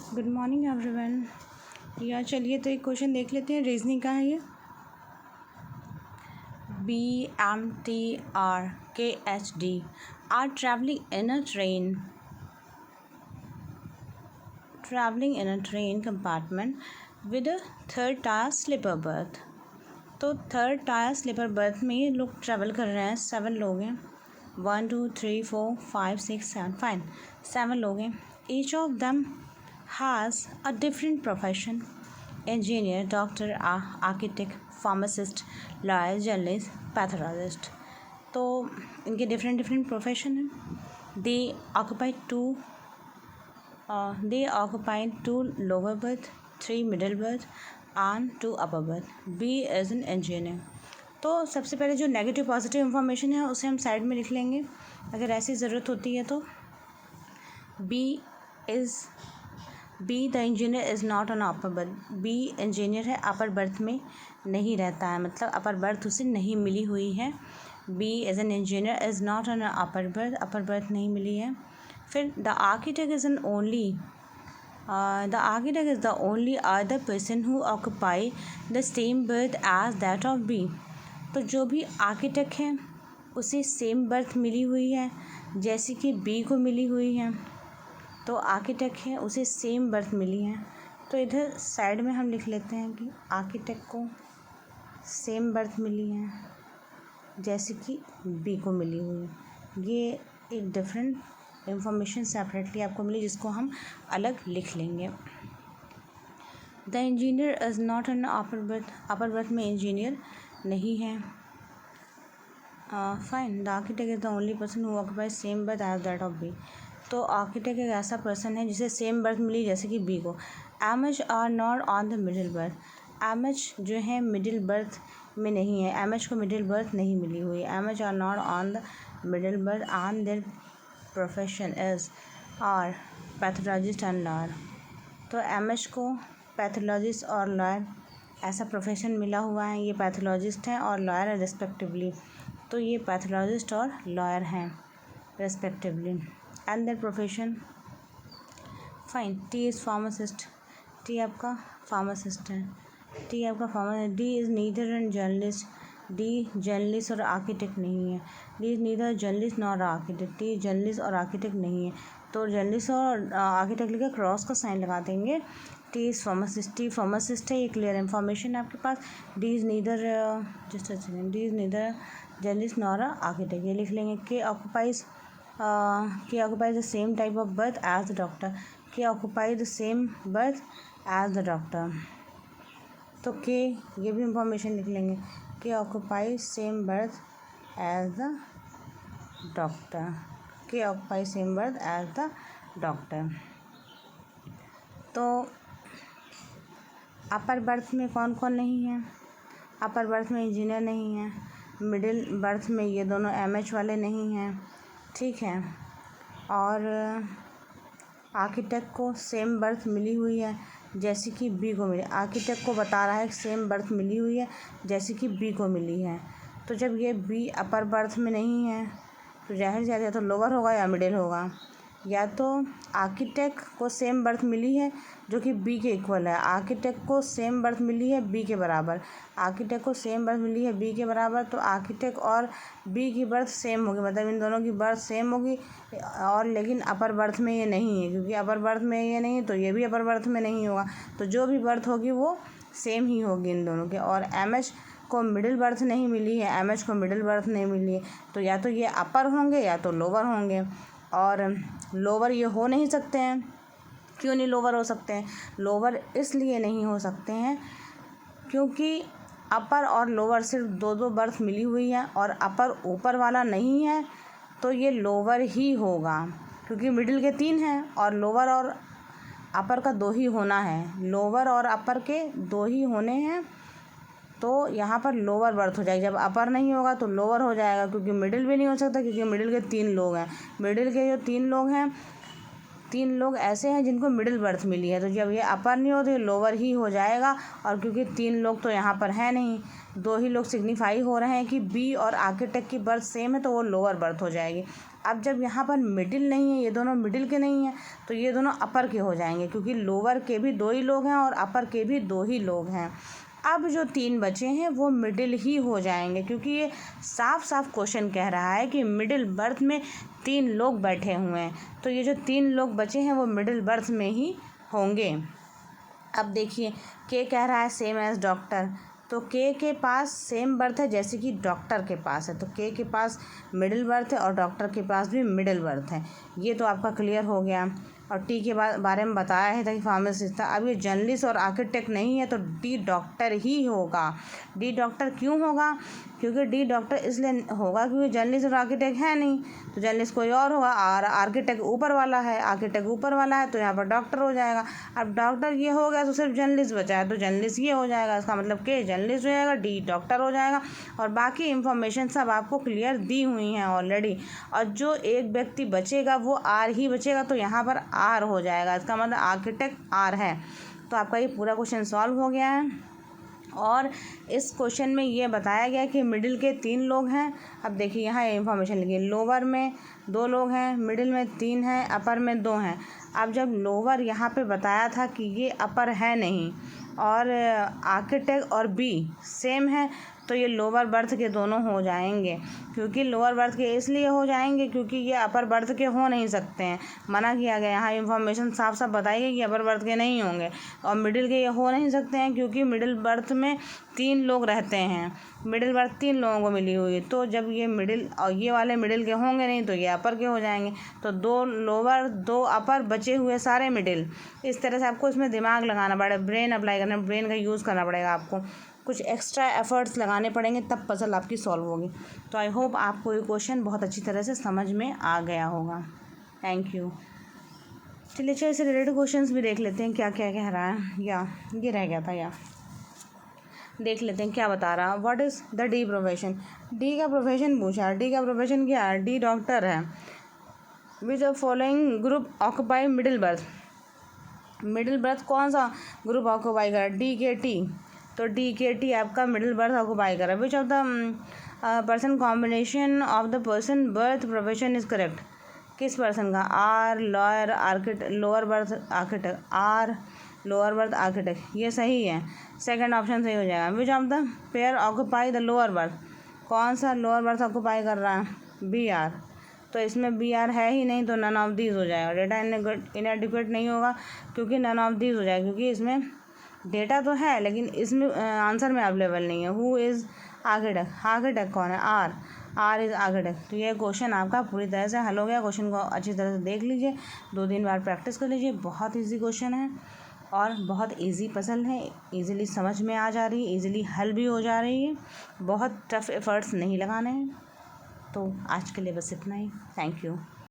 Good morning everyone. यार चलिए तो एक क्वेश्चन देख लेते हैं। रीजनिंग का है ये। BMTRKHD are traveling in a train compartment with a third tier sleeper berth। तो थर्ड टायर स्लीपर बर्थ में ये लोग ट्रैवल कर रहे हैं। 7 लोग हैं। 1 2 3 4 5 6 7 फाइन 7 लोग हैं। Each of them has a different profession. Engineer, doctor, architect, pharmacist, lawyer, journalist, pathologist. तो इनके डिफरेंट प्रोफेशन हैं। They occupied 2 lower berth, 3 middle berth and 2 upper berth. B is an engineer। तो सबसे पहले जो नेगेटिव पॉजिटिव इंफॉर्मेशन है उसे हम साइड में लिख लेंगे अगर ऐसी ज़रूरत होती है तो। B the engineer is not on upper berth. B engineer है, अपर बर्थ में नहीं रहता है, मतलब अपर बर्थ उसे नहीं मिली हुई है। B as an engineer is not on upper berth, upper berth नहीं मिली है। फिर the architect is the only other person who occupy the same berth as that of B. तो जो भी आर्किटेक्ट है उसे सेम बर्थ मिली हुई है जैसे कि बी को मिली हुई है। तो आर्किटेक्ट है उसे सेम बर्थ मिली है। तो इधर साइड में हम लिख लेते हैं कि आर्किटेक्ट को सेम बर्थ मिली है जैसे कि बी को मिली हुई है। ये एक डिफरेंट इंफॉर्मेशन सेपरेटली आपको मिली जिसको हम अलग लिख लेंगे। The engineer is not an upper berth, upper berth में इंजीनियर नहीं है। Fine the architect is the only person who occupies same berth as that of B. तो आर्किटेक्ट एक ऐसा पर्सन है जिसे सेम बर्थ मिली जैसे कि बी को। M H R not on the middle berth. M H जो है मिडिल बर्थ में नहीं है, एम एच को मिडिल बर्थ नहीं मिली हुई। M H R not on the middle berth and their profession is R pathologist and lawyer. तो एम एच को पैथोलॉजिस्ट और लॉयर ऐसा प्रोफेशन मिला हुआ है। ये पैथोलॉजिस्ट हैं और लॉयर है रिस्पेक्टिवली। तो ये पैथोलॉजिस्ट और लॉयर हैं respectively and their profession. Fine T is pharmacist. T आपका फार्मासिस्ट है। D is neither an journalist. D journalist और आर्किटेक्ट नहीं है। D is neither journalist nor architect. T journalist और आर्किटेक्ट नहीं है। तो जर्नलिस्ट और आर्किटेक्ट लिखकर क्रॉस का साइन लगा देंगे। T is pharmacist. T pharmacist है, ये क्लियर इन्फॉर्मेशन है आपके पास। D is neither journalist nor architect, ये लिख लेंगे। K occupies the same type of berth as the doctor. K occupy the same berth as the doctor. तो K ये भी इंफॉर्मेशन लिख लेंगे। K occupy same berth as the doctor. K occupy same berth as the doctor. तो upper berth में कौन कौन नहीं है? अपर बर्थ में इंजीनियर नहीं है। मिडिल बर्थ में ये दोनों एम एच वाले नहीं हैं, ठीक है। और आर्किटेक्ट को सेम बर्थ मिली हुई है जैसे कि बी को मिली। आर्किटेक्ट को बता रहा है कि सेम बर्थ मिली हुई है जैसे कि बी को मिली है। तो जब ये बी अपर बर्थ में नहीं है तो जाहिर सी बात है या तो लोअर होगा या मिडिल होगा। या तो आर्किटेक्ट को सेम बर्थ मिली है जो कि बी के इक्वल है। आर्किटेक्ट को सेम बर्थ मिली है बी के बराबर। आर्किटेक्ट को सेम बर्थ मिली है बी के बराबर, तो आर्किटेक्ट और बी की बर्थ सेम होगी, मतलब इन दोनों की बर्थ सेम होगी। और लेकिन अपर बर्थ में ये नहीं है, क्योंकि अपर बर्थ में ये नहीं तो ये भी अपर बर्थ में नहीं होगा। तो जो भी बर्थ होगी वो सेम ही होगी इन दोनों के। और एम एच को मिडिल बर्थ नहीं मिली है, एम एच को मिडिल बर्थ नहीं मिली है, तो या तो ये अपर होंगे या तो लोअर होंगे। और लोअर ये हो नहीं सकते हैं। क्यों नहीं लोअर हो सकते हैं? लोअर इसलिए नहीं हो सकते हैं क्योंकि अपर और लोअर सिर्फ दो बर्थ मिली हुई है और अपर ऊपर वाला नहीं है, तो ये लोअर ही होगा। क्योंकि मिडिल के 3 हैं और लोअर और अपर का 2 ही होना है। लोअर और अपर के 2 ही होने हैं, तो यहाँ पर लोअर बर्थ हो जाएगी। जब अपर नहीं होगा तो लोअर हो जाएगा, क्योंकि मिडिल भी नहीं हो सकता क्योंकि मिडिल के 3 लोग हैं। मिडिल के जो 3 लोग हैं 3 लोग ऐसे हैं जिनको मिडिल बर्थ मिली है, तो जब ये अपर नहीं हो तो ये लोअर ही हो जाएगा। और क्योंकि 3 लोग तो यहाँ पर है नहीं, 2 ही लोग सिग्निफाई हो रहे हैं कि बी और आर्किटेक्ट की बर्थ सेम है, तो वो लोअर बर्थ हो जाएगी। अब जब यहाँ पर मिडिल नहीं है, ये दोनों मिडिल के नहीं हैं, तो ये दोनों अपर के हो जाएंगे, क्योंकि लोअर के भी 2 ही लोग हैं और अपर के भी 2 ही लोग हैं। अब जो 3 बचे हैं वो मिडिल ही हो जाएंगे, क्योंकि ये साफ साफ क्वेश्चन कह रहा है कि मिडिल बर्थ में 3 लोग बैठे हुए हैं, तो ये जो 3 लोग बचे हैं वो मिडिल बर्थ में ही होंगे। अब देखिए, के कह रहा है सेम एज डॉक्टर, तो के पास सेम बर्थ है जैसे कि डॉक्टर के पास है, तो के पास मिडिल बर्थ है और डॉक्टर के पास भी मिडिल बर्थ है। ये तो आपका क्लियर हो गया। और टी के बारे में बताया है था कि फार्मासिस्ट था। अब ये जर्नलिस्ट और आर्किटेक्ट नहीं है, तो डी डॉक्टर ही होगा। डी डॉक्टर क्यों होगा? क्योंकि डी डॉक्टर इसलिए होगा क्योंकि जर्नलिस्ट और आर्किटेक्ट है नहीं, तो जर्नलिस्ट कोई और होगा, और आर्किटेक्ट ऊपर वाला है, आर्किटेक्ट ऊपर वाला है, तो यहाँ पर डॉक्टर हो जाएगा। अब डॉक्टर ये हो गया तो सिर्फ जर्नलिस्ट बचा है, तो जर्नलिस्ट ये हो जाएगा। इसका मतलब के जर्नलिस्ट हो जाएगा, डी डॉक्टर हो जाएगा। और बाकी इंफॉर्मेशन सब आपको क्लियर दी हुई हैं ऑलरेडी। और जो एक व्यक्ति बचेगा वो आर ही बचेगा, तो यहाँ पर आर हो जाएगा। इसका मतलब आर्किटेक्ट आर है। तो आपका ये पूरा क्वेश्चन सॉल्व हो गया है। और इस क्वेश्चन में ये बताया गया कि मिडिल के 3 लोग हैं। अब देखिए यहाँ इंफॉर्मेशन लिखिए, लोअर में 2 लोग हैं, मिडिल में 3 हैं, अपर में 2 हैं। अब जब लोअर यहाँ पे बताया था कि ये अपर है नहीं और आर्किटेक्ट और बी सेम है, तो ये लोअर बर्थ के दोनों हो जाएंगे। क्योंकि लोअर बर्थ के इसलिए हो जाएंगे क्योंकि ये अपर बर्थ के हो नहीं सकते हैं, मना किया गया। यहाँ इंफॉर्मेशन साफ साफ बताई गई कि अपर बर्थ के नहीं होंगे। और मिडिल के ये हो नहीं सकते हैं क्योंकि मिडिल बर्थ में 3 लोग रहते हैं, मिडिल बर्थ 3 लोगों को मिली हुई है। तो जब ये मिडिल और ये वाले मिडिल के होंगे नहीं, तो ये अपर के हो जाएंगे। तो 2 लोअर 2 अपर, बचे हुए सारे मिडिल। इस तरह से आपको इसमें दिमाग लगाना पड़ेगा, ब्रेन अप्लाई करना, ब्रेन का यूज़ करना पड़ेगा आपको, कुछ एक्स्ट्रा एफर्ट्स लगाने पड़ेंगे, तब पजल आपकी सॉल्व होगी। तो आई होप आपको ये क्वेश्चन बहुत अच्छी तरह से समझ में आ गया होगा। Thank you. चलिए अच्छा, इससे रिलेटेड क्वेश्चंस भी देख लेते हैं क्या क्या कह रहा है। या ये रह गया था, या देख लेते हैं क्या बता रहा। What is the D profession? D का प्रोफेशन पूछा। डी का प्रोफेशन क्या है? डी डॉक्टर है। Which of following group occupy middle berth? Middle berth कौन सा ग्रुप ऑक्यूपाई करा? D K T. तो डी के टी आपका मिडिल बर्थ ऑक्यूपाई करा। Which of the person combination of the person berth profession is correct? किस person का? R lawyer architect, lower berth architect, R lower berth architect, ये सही है। Second option सही हो जाएगा। Which of the pair occupy the lower berth? कौन सा लोअर बर्थ ऑक्यूपाई कर रहा है? B R. तो इसमें बी आर है ही नहीं, तो नन ऑफ दीज हो जाएगा। डेटा इनएडिक्वेट नहीं होगा क्योंकि नन ऑफ दीज हो जाएगा, क्योंकि इसमें डेटा तो है लेकिन इसमें आंसर में अवेलेबल नहीं है। Who is architect? आर्किटेक्ट कौन है? R is architect. तो ये क्वेश्चन आपका पूरी तरह से हल हो गया। क्वेश्चन को अच्छी तरह से देख लीजिए, 2-3 बार प्रैक्टिस कर लीजिए। बहुत इजी क्वेश्चन है और बहुत इजी पजल है, इजीली समझ में आ जा रही है, इजीली हल भी हो जा रही है। बहुत टफ एफर्ट्स नहीं लगाने हैं। तो आज के लिए बस इतना ही। Thank you.